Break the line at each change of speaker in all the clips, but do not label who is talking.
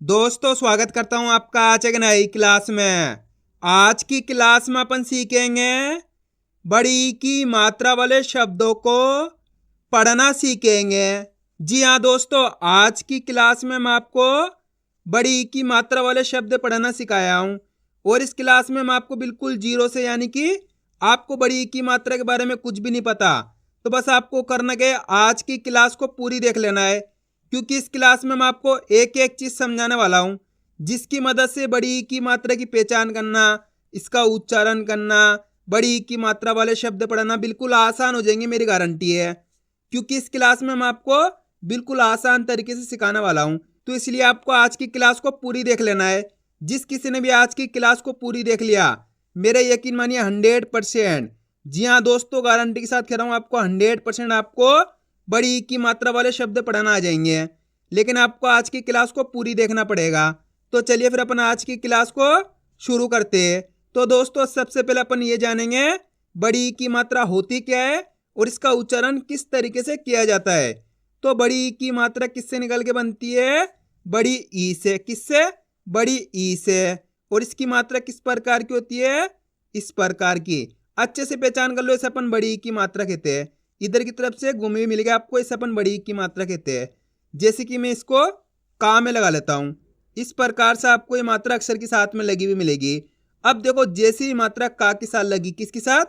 दोस्तों स्वागत करता हूं आपका आज एक नई क्लास में। आज की क्लास में अपन सीखेंगे बड़ी की मात्रा वाले शब्दों को पढ़ना सीखेंगे। जी हाँ दोस्तों, आज की क्लास में मैं आपको बड़ी की मात्रा वाले शब्द पढ़ना सिखाया हूं और इस क्लास में मैं आपको बिल्कुल जीरो से यानी कि आपको बड़ी की मात्रा के बारे में कुछ भी नहीं पता, तो बस आपको करना क्या है, आज की क्लास को पूरी देख लेना है, क्योंकि इस क्लास में मैं आपको एक एक चीज समझाने वाला हूं जिसकी मदद से बड़ी की मात्रा की पहचान करना, इसका उच्चारण करना, बड़ी की मात्रा वाले शब्द पढ़ना बिल्कुल आसान हो जाएंगे, मेरी गारंटी है। क्योंकि इस क्लास में मैं आपको बिल्कुल आसान तरीके से सिखाने वाला हूं, तो इसलिए आपको आज की क्लास को पूरी देख लेना है। जिस किसी ने भी आज की क्लास को पूरी देख लिया, मेरे यकीन मानिए 100%, जी हाँ दोस्तों गारंटी के साथ कह रहा हूं, आपको 100% आपको बड़ी की मात्रा वाले शब्द पढ़ना आ जाएंगे। लेकिन आपको आज की क्लास को पूरी देखना पड़ेगा। तो चलिए फिर अपन आज की क्लास को शुरू करते हैं। तो दोस्तों सबसे पहले अपन ये जानेंगे बड़ी की मात्रा होती क्या है और इसका उच्चारण किस तरीके से किया जाता है। तो बड़ी की मात्रा किससे निकल के बनती है? बड़ी ई से। किससे? बड़ी ई से। और इसकी मात्रा किस प्रकार की होती है? इस प्रकार की। अच्छे से पहचान कर लो, इसे अपन बड़ी की मात्रा कहते हैं। इधर की तरफ से घूमी मिलेगी आपको, इसे अपन बड़ी की मात्रा कहते हैं। जैसे कि मैं इसको का में लगा लेता हूं, इस प्रकार से आपको ये मात्रा अक्षर के साथ में लगी हुई मिलेगी। अब देखो जैसी ही मात्रा का के साथ लगी, किसके साथ?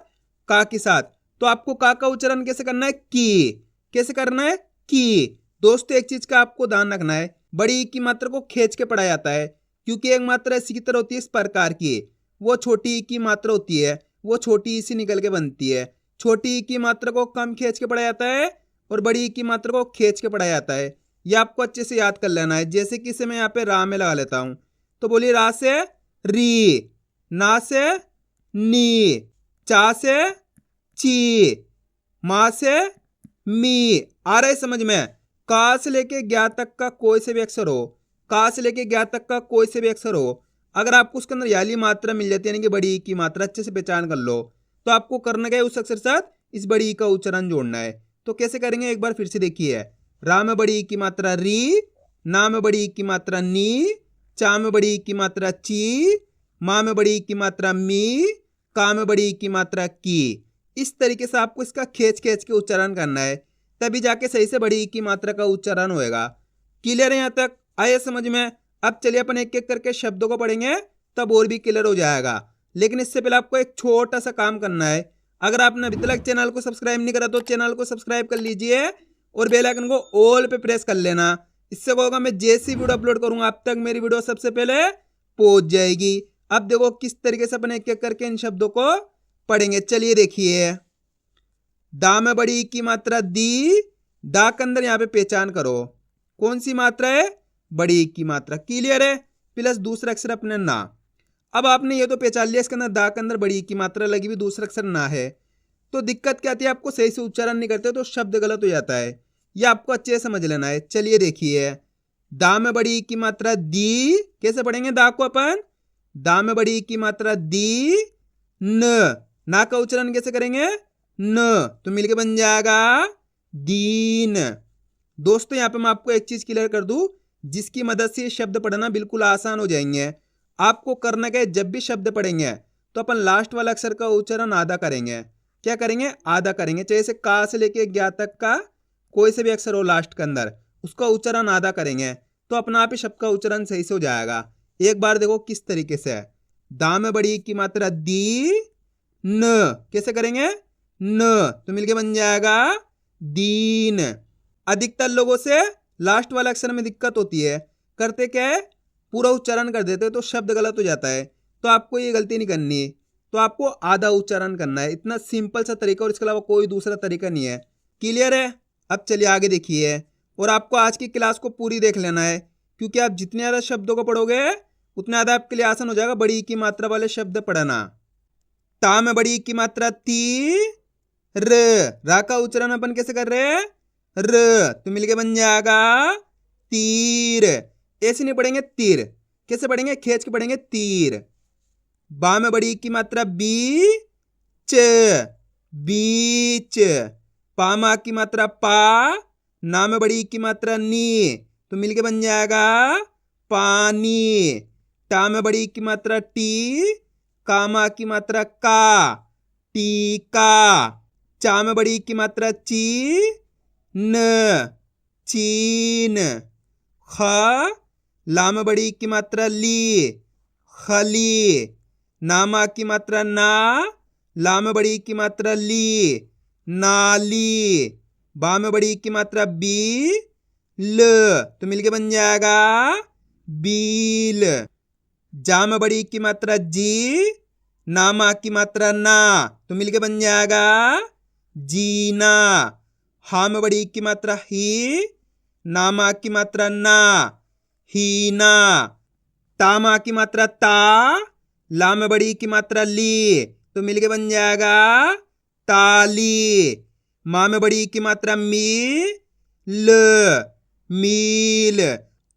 का के साथ, तो आपको का उच्चारण कैसे करना है? की। कैसे करना है? की। दोस्तों एक चीज का आपको ध्यान रखना है, बड़ी की मात्रा को खींच के पढ़ा जाता है, क्योंकि एक मात्रा इसी की तरह होती है, इस प्रकार की। वो छोटी की मात्रा होती है, वो छोटी सी निकल के बनती है। छोटी की मात्रा को कम खींच के पढ़ा जाता है और बड़ी की मात्रा को खींच के पढ़ा जाता है। ये आपको अच्छे से याद कर लेना है। जैसे कि इसे मैं यहाँ पे रा में लगा लेता हूं, तो बोलिए रा से री, ना से नी, चा से ची, माँ से मी। आ रहा है समझ में? का से लेके ज्ञा तक का कोई से भी अक्षर हो, का से लेके ज्ञा तक का कोई से भी अक्षर हो, अगर आपको उसके अंदर याली मात्रा मिल जाती है, यानी कि बड़ी की मात्रा अच्छे से पहचान कर लो, तो आपको करना क्या है? उस अक्षर के साथ इस बड़ी का उच्चारण जोड़ना है। तो कैसे करेंगे एक बार फिर से देखिए। रा में बड़ी की मात्रा री, ना में बड़ी की मात्रा नी, चा में बड़ी की मात्रा ची, माँ में बड़ी की मात्रा मी, का में बड़ी की मात्रा की। इस तरीके से आपको इसका खींच खींच के उच्चारण करना है, तभी जाके सही से बड़ी की मात्रा का उच्चारण होएगा। क्लियर है? यहां तक आया समझ में? अब चलिए अपन एक एक करके शब्दों को पढ़ेंगे, तब और भी क्लियर हो जाएगा। लेकिन इससे पहले आपको एक छोटा सा काम करना है। अगर आपने अभी तक चैनल को सब्सक्राइब नहीं करा तो चैनल को सब्सक्राइब कर लीजिए और बेल आइकन को ऑल पे प्रेस कर लेना। इससे क्या होगा, मैं जैसी वीडियो अपलोड करूंगा आप तक मेरी वीडियो सबसे पहले पहुंच जाएगी। अब देखो किस तरीके से अपन एक एक करके इन शब्दों को पढ़ेंगे। चलिए देखिए। दा में बड़ी की मात्रा दी, दा के अंदर यहां पे पहचान करो कौन सी मात्रा है? बड़ी की मात्रा। क्लियर है? प्लस दूसरा अक्षर अपने ना। अब आपने ये तो पहचान लिया इसके अंदर दा के अंदर बड़ी की मात्रा लगी हुई, दूसरा अक्षर ना है, तो दिक्कत क्या आती है? आपको सही से उच्चारण नहीं करते तो शब्द गलत हो जाता है। ये आपको अच्छे से समझ लेना है। चलिए देखिए। दा में बड़ी की मात्रा दी, कैसे पढ़ेंगे दा को अपन? दा में बड़ी की मात्रा दी, न, ना का उच्चारण कैसे करेंगे? न, तो मिलके बन जाएगा दीन। दोस्तों यहां पे मैं आपको एक चीज क्लियर कर दूं, जिसकी मदद से ये शब्द पढ़ना बिल्कुल आसान हो जाएंगे। आपको करना क्या है, जब भी शब्द पढ़ेंगे तो अपन लास्ट वाला अक्षर का उच्चारण आधा करेंगे। क्या करेंगे? आधा करेंगे। चाहे से का से लेके ज्ञा तक का कोई से भी अक्षर हो लास्ट के अंदर, उसका उच्चारण आधा करेंगे, तो अपना आप ही शब्द का उच्चारण सही से हो जाएगा। एक बार देखो किस तरीके से है। दा में बड़ी की मात्रा दी, न, कैसे करेंगे? न, तो मिलके बन जाएगा दीन। अधिकतर लोगों से लास्ट वाले अक्षर में दिक्कत होती है, करते क्या है? पूरा उच्चारण कर देते तो शब्द गलत हो जाता है। तो आपको ये गलती नहीं करनी है, तो आपको आधा उच्चारण करना है। इतना सिंपल सा तरीका और इसके अलावा कोई दूसरा तरीका नहीं है। क्लियर है? अब चलिए आगे देखिए। और आपको आज की क्लास को पूरी देख लेना है, क्योंकि आप जितने ज्यादा शब्दों को पढ़ोगे उतना ज्यादा आपके लिए आसान हो जाएगा बड़ी की मात्रा वाले शब्द पढ़ना। ता में बड़ी की मात्रा ती, र, रा का उच्चारण अपन कैसे कर रहे हैं? र, तो मिलके बन जाएगा तीर। ऐसे नहीं पढ़ेंगे तीर, कैसे पढ़ेंगे? खींच के पढ़ेंगे तीर। बा में बड़ी की मात्रा बी, च, बीच। पा मा की मात्रा पा, ना में बड़ी की मात्रा नी, तो मिलके बन जाएगा पानी। टा में बड़ी की मात्रा टी, कामा की मात्रा का, टीका। चा में बड़ी की मात्रा ची, न, चीन। ख, ला में बड़ी की मात्रा ली, खली। नामा की मात्रा ना, ला में बड़ी की मात्रा ली, नाली। बा में बड़ी की मात्रा बी, ल, तो मिलके बन जाएगा बील। जा में बड़ी की मात्रा जी, नामा की मात्रा ना, तो मिलके बन जाएगा जीना। हा में बड़ी की मात्रा ही, नामा की मात्रा ना, हीना। तामा की मात्रा ता, ला में बड़ी की मात्रा ली, तो मिलके बन जाएगा ताली। माँ में बड़ी की मात्रा मी, ल, मील।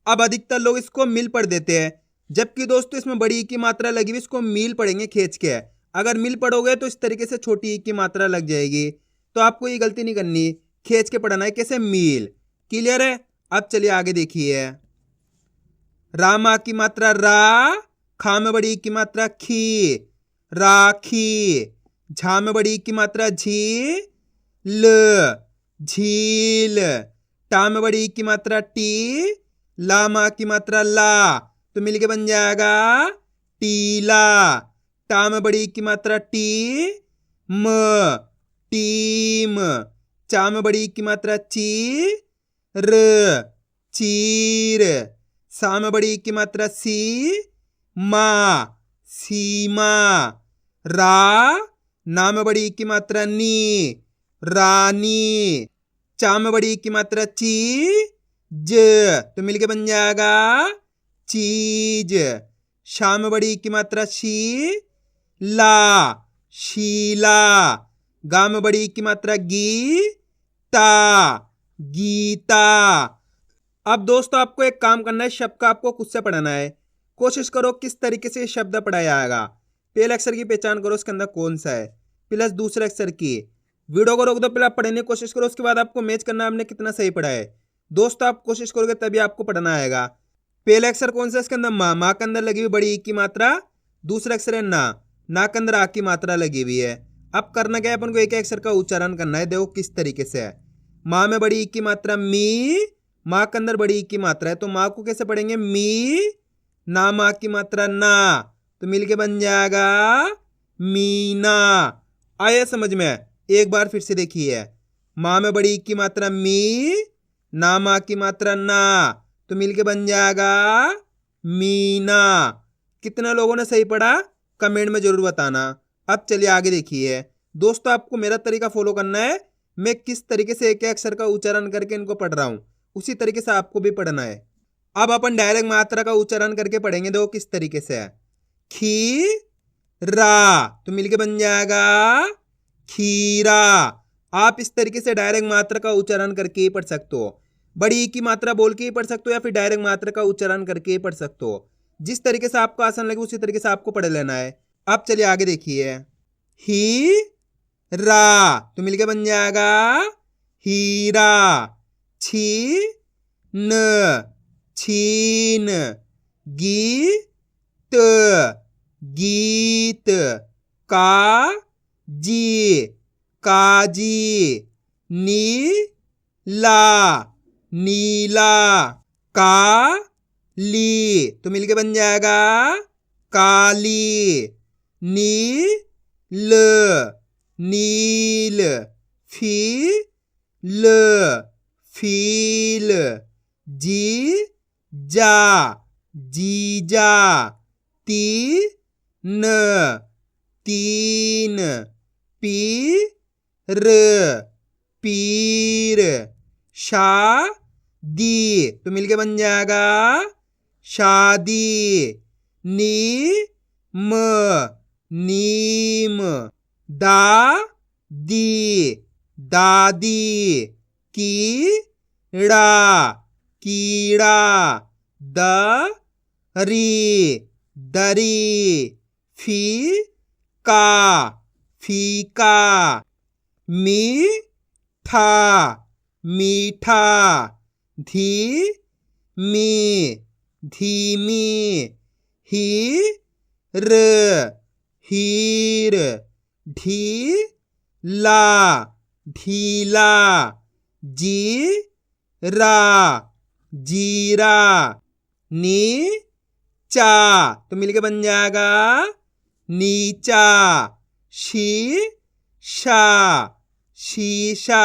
अब अधिकतर लोग इसको मिल पढ़ देते हैं, जबकि दोस्तों इसमें बड़ी की मात्रा लगी हुई, इसको मील पढ़ेंगे खींच के। अगर मिल पढ़ोगे तो इस तरीके से छोटी ई की मात्रा लग जाएगी, तो आपको ये गलती नहीं करनी, खींच के पढ़ना है कैसे, मील। क्लियर है? अब चलिए आगे देखिए। रामा की मात्रा रा, खा में बड़ी की मात्रा खी, राखी। झा में बड़ी की मात्रा झी, ल, झील। टा में बड़ी की मात्रा टी, लामा की मात्रा ला, तो मिलके बन जाएगा टीला। टा में बड़ी की मात्रा टी, म, टीम। चा में बड़ी की मात्रा ची, र, चीर। सा में बड़ी की मात्रा सी, मा, सीमा। रा, ना में बड़ी की मात्रा नी, रानी। चा में बड़ी की मात्रा ची, ज, तो मिलके बन जाएगा चीज। शा में बड़ी की मात्रा शी, ला, शीला। गा में बड़ी की मात्रा गी, ता, गीता। अब दोस्तों आपको एक काम करना है, शब्द का आपको खुद से पढ़ना है। कोशिश करो किस तरीके से शब्द पढ़ाया जाएगा। पहले अक्षर की पहचान करो, उसके अंदर कौन सा है, प्लस दूसरे अक्षर की। वीडियो को रोक दो, पहले आप पढ़ने की कोशिश करो, उसके बाद आपको मैच करना है आपने कितना सही पढ़ा है। दोस्तों आप कोशिश करोगे तभी आपको पढ़ना आएगा। पहले अक्षर कौन सा है, इसके अंदर माँ, माँ के अंदर लगी हुई बड़ी ई की मात्रा। दूसरा अक्षर है ना, ना के अंदर आ की मात्रा लगी हुई है। अब करना क्या है, अपन को एक अक्षर का उच्चारण करना है। देखो किस तरीके से है। माँ में बड़ी ई की मात्रा मी, माँ के अंदर बड़ी ई की मात्रा है, तो माँ को कैसे पढ़ेंगे, मी, ना माँ की मात्रा ना, तो मिलके बन जाएगा मीना। आया समझ में? एक बार फिर से देखिए। माँ में बड़ी ई की मात्रा मी, ना माँ की मात्रा ना, तो मिलके बन जाएगा मीना। कितना लोगों ने सही पढ़ा कमेंट में जरूर बताना। अब चलिए आगे देखिए। दोस्तों आपको मेरा तरीका फॉलो करना है, मैं किस तरीके से एक अक्षर का उच्चारण करके इनको पढ़ रहा हूं, उसी तरीके से आपको भी पढ़ना है। अब अपन डायरेक्ट मात्रा का उच्चारण करके पढ़ेंगे। देखो किस तरीके से है। खी, रा, तो मिलके बन जाएगा खीरा। आप इस तरीके से डायरेक्ट मात्रा का उच्चारण करके ही पढ़ सकते हो। बड़ी ई की मात्रा बोल के ही पढ़ सकते हो, या फिर डायरेक्ट मात्रा का उच्चारण करके ही पढ़ सकते हो। जिस तरीके से आपको आसान लगे उसी तरीके से आपको पढ़ लेना है। अब चलिए आगे देखिए। ही, रा, तो मिलके बन जाएगा हीरा। छी, न, छीन। गी, त, गीत। का, जी, काजी। नी, ला, नीला। का, ली, तो मिलके बन जाएगा काली। नी, ल, नील। फी, ल, फील। जी, जा, जीजा। ती, न, तीन। पी, र, पीर। शा, दी, तो मिलके बन जाएगा शादी। नी, म, नीम। दा, दी, दादी। की, ड़ा, कीड़ा। द, री, दरी। फी, का, फीका। मी, ठा, मीठा। धी, मी, धीमी, हीर, हीर, ढीला, ढीला, जीरा, जीरा, नीचा, तो मिलके बन जाएगा नीचा, शीशा, शीशा,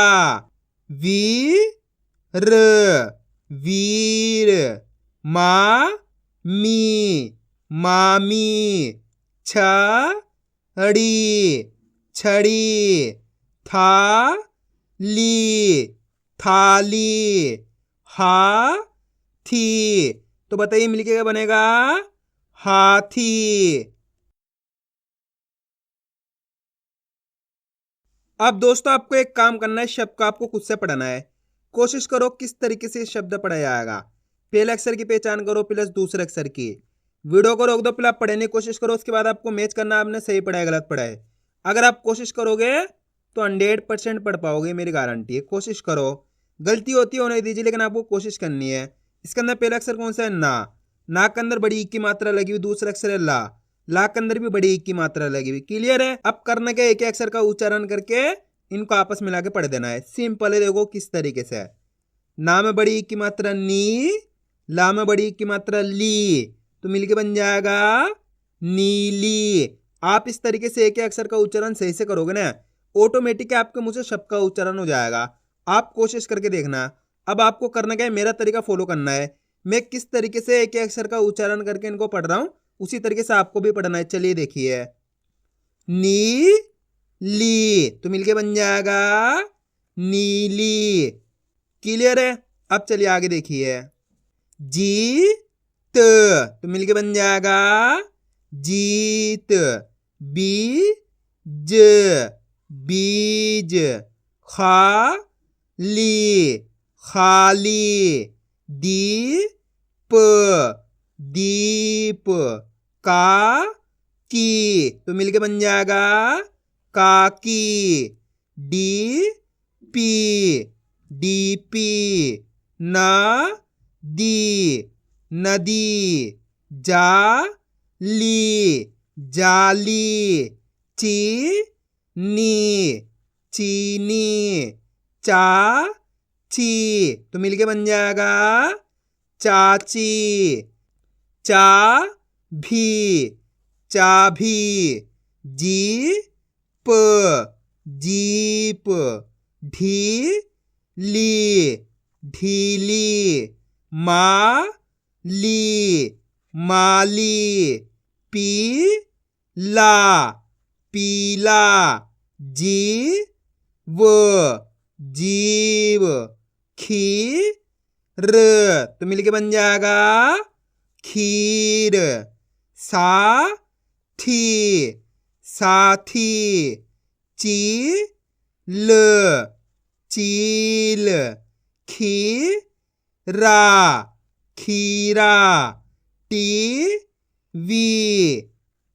वीर, वीर, मामी, मामी, छड़ी, छड़ी, थाली, थाली, हाथी, तो बताइए मिलके क्या बनेगा? हाथी। अब दोस्तों आपको एक काम करना है, शब्द को आपको खुद से पढ़ना है। कोशिश करो किस तरीके से शब्द पढ़ा जाएगा। पहले अक्षर की पहचान करो प्लस दूसरे अक्षर की। वीडियो को रोक दो, पहले आप पढ़ने की कोशिश करो, उसके बाद आपको मैच करना आपने सही पढ़ा है गलत पढ़ा है। अगर आप कोशिश करोगे तो 100% पढ़ पाओगे, मेरी गारंटी है। कोशिश करो, गलती होती है होने दीजिए, लेकिन आपको कोशिश करनी है। इसके अंदर पहला अक्षर कौन सा है? ना। ना के अंदर बड़ी ई की मात्रा लगी हुई, दूसरा अक्षर है ला। ला के अंदर भी बड़ी ई की मात्रा लगी हुई। क्लियर है? अब करने के एक अक्षर का उच्चारण करके इनको आपस मिला के पढ़ देना है। सिंपल है, देखो किस तरीके से है। ना में बड़ी ई की मात्रा नी, ला में बड़ी ई की मात्रा ली, तो मिलके बन जाएगा नीली। आप इस तरीके से एक अक्षर का उच्चारण सही से करोगे ना, ऑटोमेटिक आपके मुंह से शब्द का उच्चारण हो जाएगा। आप कोशिश करके देखना। अब आपको करना क्या है, मेरा तरीका फॉलो करना है। मैं किस तरीके से एक अक्षर का उच्चारण करके इनको पढ़ रहा हूं, उसी तरीके से आपको भी पढ़ना है। चलिए देखिए, नी ली, तो मिलके बन जाएगा नीली। क्लियर है? अब चलिए आगे देखिए, जीत, तो मिलके बन जाएगा जीत। बीज, बीज, खाली, खाली, दीप, दीप, काकी, तो मिलके बन जाएगा काकी। डीपी, डीपी, नदी, नदी, जाली, जाली, चीनी, चीनी, चाची, तो मिलके बन जाएगा चाची। चाभी, चाभी, जीप, जीप, ढीली, ढीली, माली, माली, पीला, पीला, जीव, जीव, खीर, तो मिलके बन जाएगा खीर। साथी, साथी, चील, चील, खीरा, खीरा, टीवी,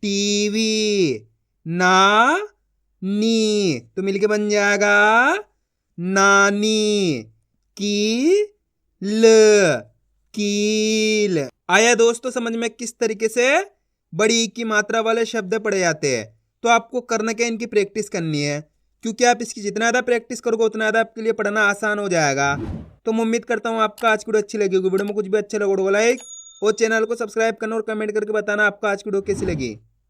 टीवी, नानी, तो मिलके बन जाएगा नानी। कील, कील। आया दोस्तों समझ में किस तरीके से बड़ी ई की मात्रा वाले शब्द पढ़े जाते हैं? तो आपको करना क्या, इनकी प्रैक्टिस करनी है, क्योंकि आप इसकी जितना ज़्यादा प्रैक्टिस करोगे उतना ज़्यादा आपके लिए पढ़ना आसान हो जाएगा। तो मैं उम्मीद करता हूँ आपका आज की वीडियो अच्छी लगी होगी। वीडियो में कुछ भी अच्छा लगा तो लाइक और चैनल को सब्सक्राइब करना और कमेंट करके बताना आपका आज की वीडियो कैसी लगी।